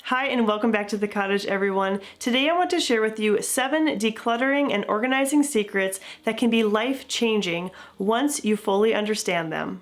Hi and welcome back to the cottage, everyone. Today I want to share with you 7 decluttering and organizing secrets that can be life-changing once you fully understand them.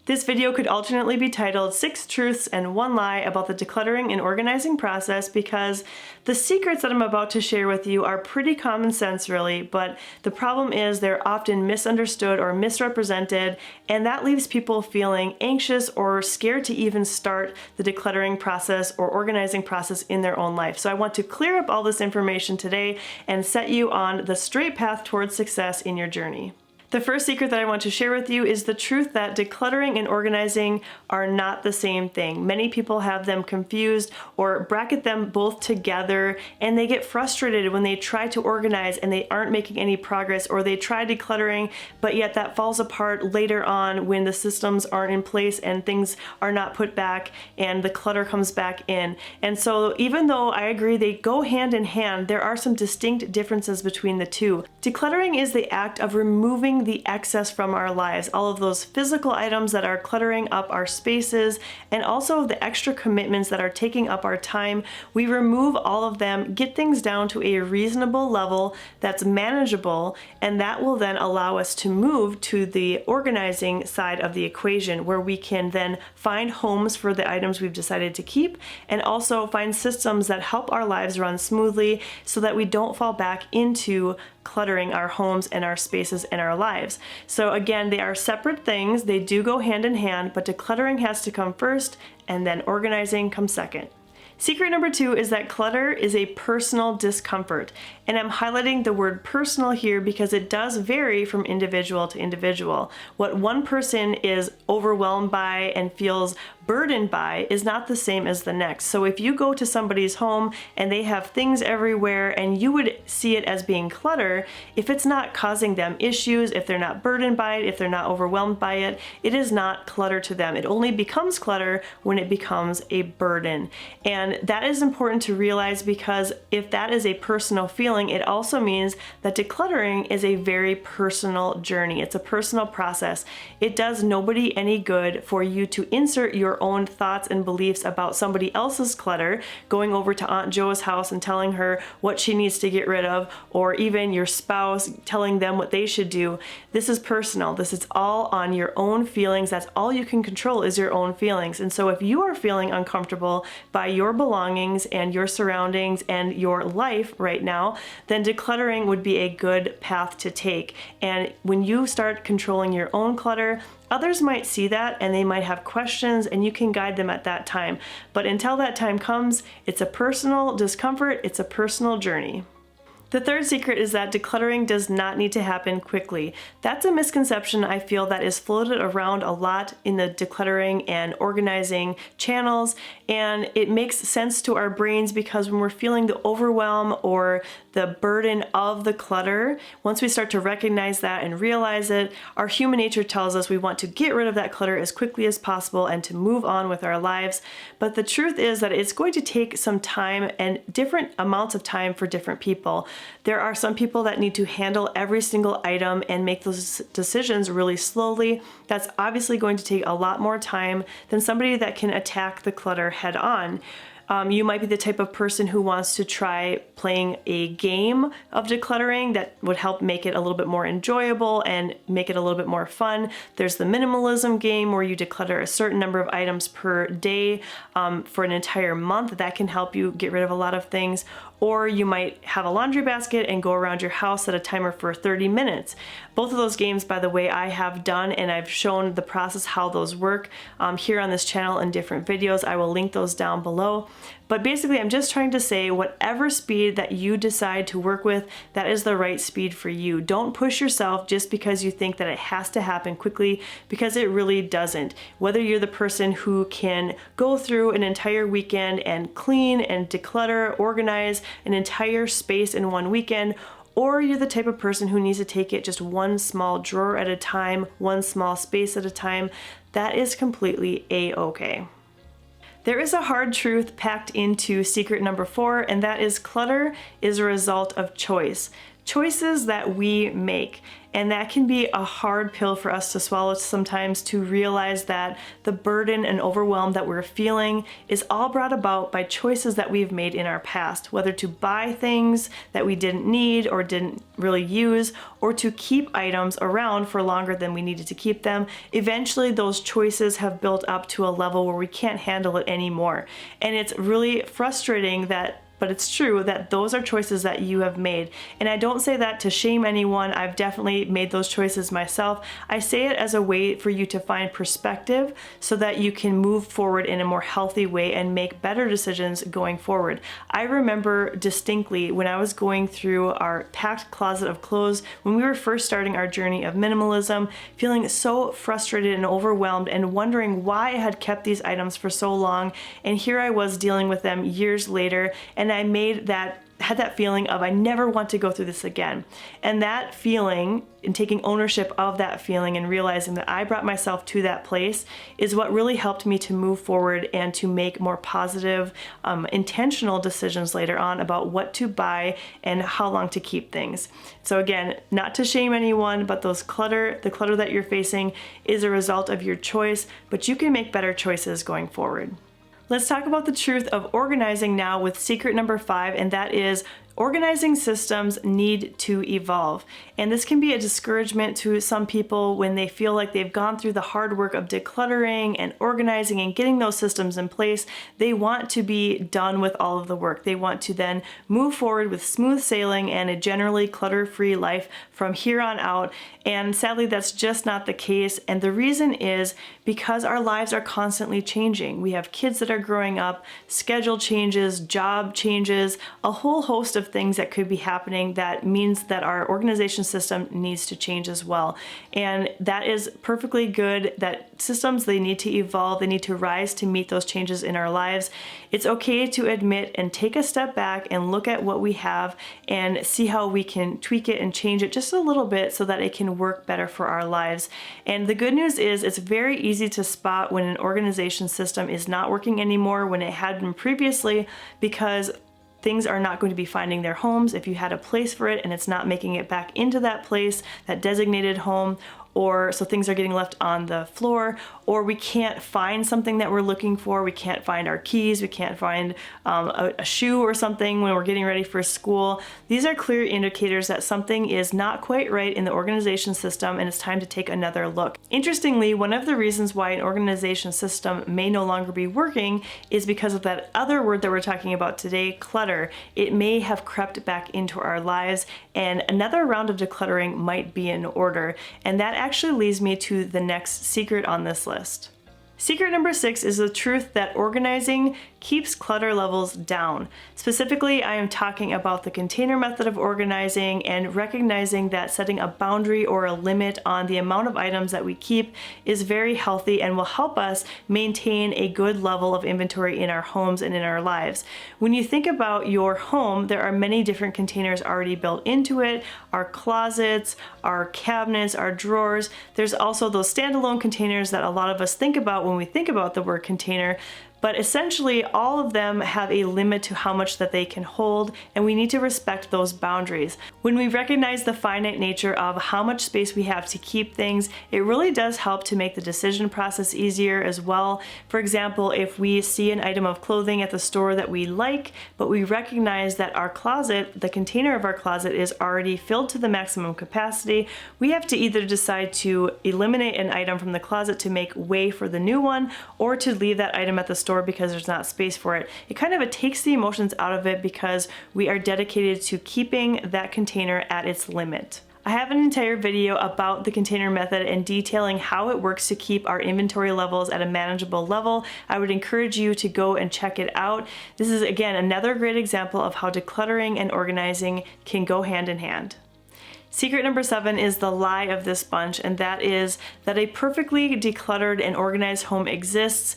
This video could alternately be titled 6 Truths and 1 Lie about the decluttering and organizing process because the secrets that I'm about to share with you are pretty common sense really, but the problem is they're often misunderstood or misrepresented, and that leaves people feeling anxious or scared to even start the decluttering process or organizing process in their own life. So I want to clear up all this information today and set you on the straight path towards success in your journey. The first secret that I want to share with you is the truth that decluttering and organizing are not the same thing. Many people have them confused or bracket them both together, and they get frustrated when they try to organize and they aren't making any progress, or they try decluttering but yet that falls apart later on when the systems aren't in place and things are not put back and the clutter comes back in. And so even though I agree they go hand in hand, there are some distinct differences between the two. Decluttering is the act of removing the excess from our lives, all of those physical items that are cluttering up our spaces, and also the extra commitments that are taking up our time. We remove all of them, get things down to a reasonable level that's manageable, and that will then allow us to move to the organizing side of the equation, where we can then find homes for the items we've decided to keep, and also find systems that help our lives run smoothly so that we don't fall back into cluttering our homes and our spaces and our lives. So again, they are separate things. They do go hand in hand, but decluttering has to come first and then organizing comes second. Secret number 2 is that clutter is a personal discomfort. And I'm highlighting the word personal here because it does vary from individual to individual. What one person is overwhelmed by and feels burdened by is not the same as the next. So if you go to somebody's home and they have things everywhere and you would see it as being clutter, if it's not causing them issues, if they're not burdened by it, if they're not overwhelmed by it, it is not clutter to them. It only becomes clutter when it becomes a burden. And that is important to realize, because if that is a personal feeling, it also means that decluttering is a very personal journey. It's a personal process. It does nobody any good for you to insert your own thoughts and beliefs about somebody else's clutter, going over to Aunt Jo's house and telling her what she needs to get rid of, or even your spouse telling them what they should do. This is personal. This is all on your own feelings. That's all you can control, is your own feelings. And so if you are feeling uncomfortable by your belongings and your surroundings and your life right now, then decluttering would be a good path to take. And when you start controlling your own clutter, others might see that and they might have questions, and you can guide them at that time. But until that time comes, it's a personal discomfort, it's a personal journey. The third secret is that decluttering does not need to happen quickly. That's a misconception I feel that is floated around a lot in the decluttering and organizing channels, and it makes sense to our brains because when we're feeling the overwhelm or the burden of the clutter, once we start to recognize that and realize it, our human nature tells us we want to get rid of that clutter as quickly as possible and to move on with our lives. But the truth is that it's going to take some time and different amounts of time for different people. There are some people that need to handle every single item and make those decisions really slowly. That's obviously going to take a lot more time than somebody that can attack the clutter head on. You might be the type of person who wants to try playing a game of decluttering that would help make it a little bit more enjoyable and make it a little bit more fun. There's the minimalism game where you declutter a certain number of items per day for an entire month. That can help you get rid of a lot of things. Or you might have a laundry basket and go around your house, set a timer for 30 minutes. Both of those games, by the way, I have done, and I've shown the process how those work here on this channel in different videos. I will link those down below. But basically, I'm just trying to say whatever speed that you decide to work with, that is the right speed for you. Don't push yourself just because you think that it has to happen quickly, because it really doesn't. Whether you're the person who can go through an entire weekend and clean and declutter, organize an entire space in one weekend, or you're the type of person who needs to take it just one small drawer at a time, one small space at a time, that is completely a-okay. There is a hard truth packed into secret number 4, and that is clutter is a result of choice. Choices that we make. And that can be a hard pill for us to swallow sometimes, to realize that the burden and overwhelm that we're feeling is all brought about by choices that we've made in our past, whether to buy things that we didn't need or didn't really use, or to keep items around for longer than we needed to keep them. Eventually, those choices have built up to a level where we can't handle it anymore. And it's really frustrating but it's true that those are choices that you have made. And I don't say that to shame anyone. I've definitely made those choices myself. I say it as a way for you to find perspective so that you can move forward in a more healthy way and make better decisions going forward. I remember distinctly when I was going through our packed closet of clothes, when we were first starting our journey of minimalism, feeling so frustrated and overwhelmed and wondering why I had kept these items for so long. And here I was dealing with them years later, and I had that feeling of I never want to go through this again. And that feeling, and taking ownership of that feeling and realizing that I brought myself to that place, is what really helped me to move forward and to make more positive, intentional decisions later on about what to buy and how long to keep things. So again, not to shame anyone, but the clutter that you're facing is a result of your choice, but you can make better choices going forward. Let's talk about the truth of organizing now with secret number 5, and that is organizing systems need to evolve. And this can be a discouragement to some people when they feel like they've gone through the hard work of decluttering and organizing and getting those systems in place. They want to be done with all of the work. They want to then move forward with smooth sailing and a generally clutter-free life from here on out. And sadly, that's just not the case. And the reason is because our lives are constantly changing. We have kids that are growing up, schedule changes, job changes, a whole host of things that could be happening that means that our organization system needs to change as well. And that is perfectly good, that systems, they need to evolve, they need to rise to meet those changes in our lives. It's okay to admit and take a step back and look at what we have and see how we can tweak it and change it just a little bit so that it can work better for our lives. And the good news is it's very easy to spot when an organization system is not working anymore, when it had been previously, because things are not going to be finding their homes. If you had a place for it and it's not making it back into that place, that designated home, or so things are getting left on the floor, or we can't find something that we're looking for. We can't find our keys. We can't find a shoe or something when we're getting ready for school. These are clear indicators that something is not quite right in the organization system and it's time to take another look. Interestingly, one of the reasons why an organization system may no longer be working is because of that other word that we're talking about today, clutter. It may have crept back into our lives, and another round of decluttering might be in order. And that actually leads me to the next secret on this list. Secret number 6 is the truth that organizing keeps clutter levels down. Specifically, I am talking about the container method of organizing and recognizing that setting a boundary or a limit on the amount of items that we keep is very healthy and will help us maintain a good level of inventory in our homes and in our lives. When you think about your home, there are many different containers already built into it, our closets, our cabinets, our drawers. There's also those standalone containers that a lot of us think about when we think about the word container. But essentially, all of them have a limit to how much that they can hold, and we need to respect those boundaries. When we recognize the finite nature of how much space we have to keep things, it really does help to make the decision process easier as well. For example, if we see an item of clothing at the store that we like, but we recognize that our closet, the container of our closet, is already filled to the maximum capacity, we have to either decide to eliminate an item from the closet to make way for the new one, or to leave that item at the store because there's not space for it. It takes the emotions out of it because we are dedicated to keeping that container at its limit. I have an entire video about the container method and detailing how it works to keep our inventory levels at a manageable level. I would encourage you to go and check it out. This is, again, another great example of how decluttering and organizing can go hand in hand. Secret number 7 is the lie of this bunch, and that is that a perfectly decluttered and organized home exists,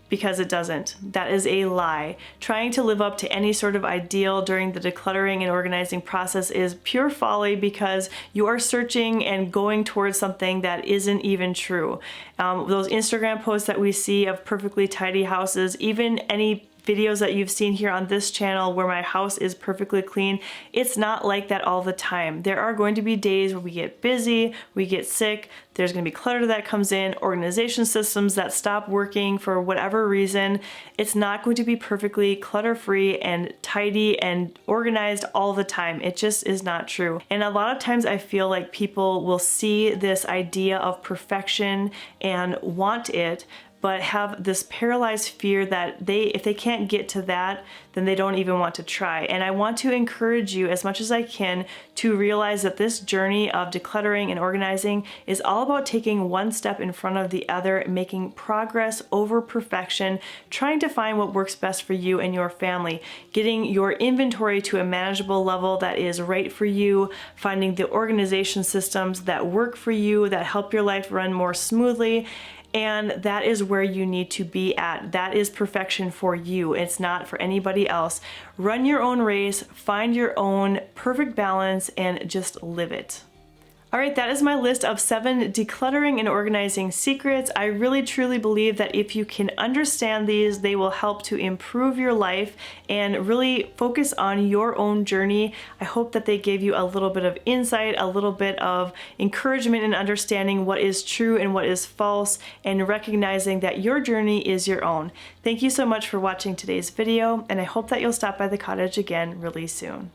because it doesn't. That is a lie. Trying to live up to any sort of ideal during the decluttering and organizing process is pure folly because you are searching and going towards something that isn't even true. Those Instagram posts that we see of perfectly tidy houses, even any videos that you've seen here on this channel where my house is perfectly clean, it's not like that all the time. There are going to be days where we get busy, we get sick, there's going to be clutter that comes in, organization systems that stop working for whatever reason. It's not going to be perfectly clutter-free and tidy and organized all the time. It just is not true. And a lot of times I feel like people will see this idea of perfection and want it, but have this paralyzed fear that if they can't get to that, then they don't even want to try. And I want to encourage you as much as I can to realize that this journey of decluttering and organizing is all about taking one step in front of the other, making progress over perfection, trying to find what works best for you and your family, getting your inventory to a manageable level that is right for you, finding the organization systems that work for you, that help your life run more smoothly. And that is where you need to be at. That is perfection for you. It's not for anybody else. Run your own race, find your own perfect balance, and just live it. All right, that is my list of 7 decluttering and organizing secrets. I really truly believe that if you can understand these, they will help to improve your life and really focus on your own journey. I hope that they gave you a little bit of insight, a little bit of encouragement in understanding what is true and what is false, and recognizing that your journey is your own. Thank you so much for watching today's video, and I hope that you'll stop by the cottage again really soon.